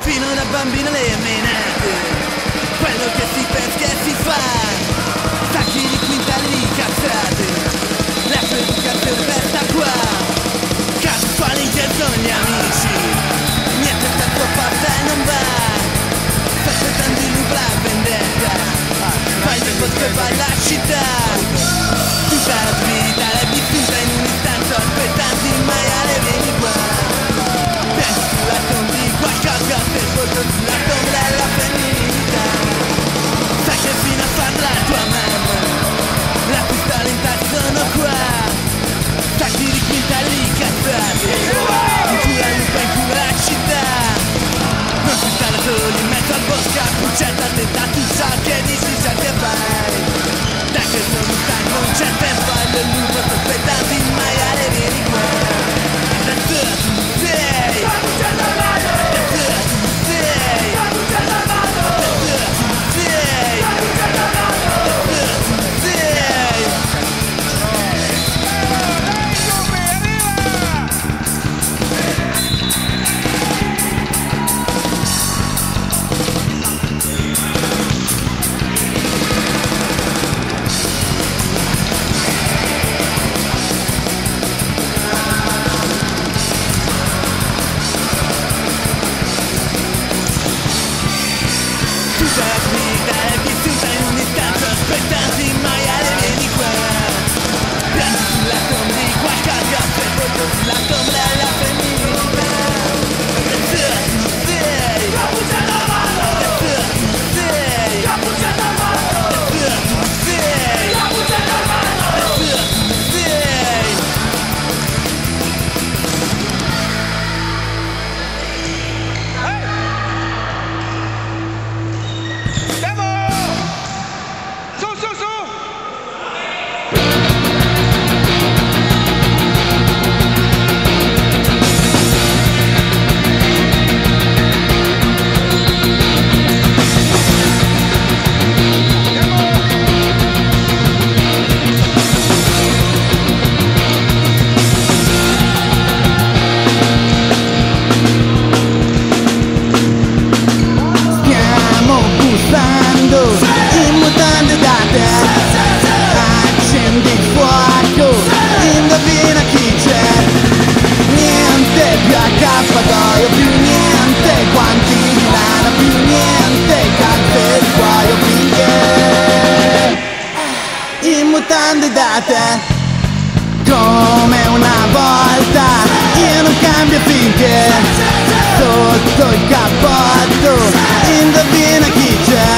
fino a una bambina le menate, quello che si pesca e si fa, sacchi di quintali di cazzate, la tua educazione resta qua, casuali che sono gli amici, niente da tua parte non va, sto aspettando il nubla vendetta, fai il posto e vai la città, tutta la vita l'hai vissuta in un istante aspettando il maiale vieni qua, pensi sulla tomba di qualcosa che svolto sulla tomba della femminilità, sai che fino a farla tua mamma, la pistola in tasca sono qua, sacchi di quintali cazzate, in culo al lupo in culo alla città, non si sta da soli in mezzo al bosco a puccetta attenta a tutto ciò che dici ciò che fai, dai che sono stanco non c'è tempo al lupo sto aspettando il maiale vieni qua, da sola tu sei, da sola tu sei, da sola tu sei, da sola tu sei. Tutta la vita è vissuta in un istante aspettando il maiale vieni qua, piangi sulla tomba di qualcosa per volto sulla tomba della femminilità, da sola tu sei, cappuccia da mano, da sola tu sei, cappuccia da mano, da sola tu sei, cappuccia da mano, da sola tu sei. In mutande da te, accendi il fuoco, indovina chi c'è, niente più accappatoio, più niente guanti di lana, più niente calze di cuoio, finché in mutande da te, come una volta, io non cambio finché sotto il cappotto, indovina chi c'è,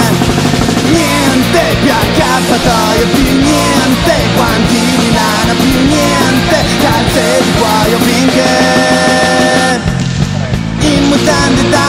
niente più accappatoio, più niente guanti di lana, più niente calze di cuoio, finché in mutande da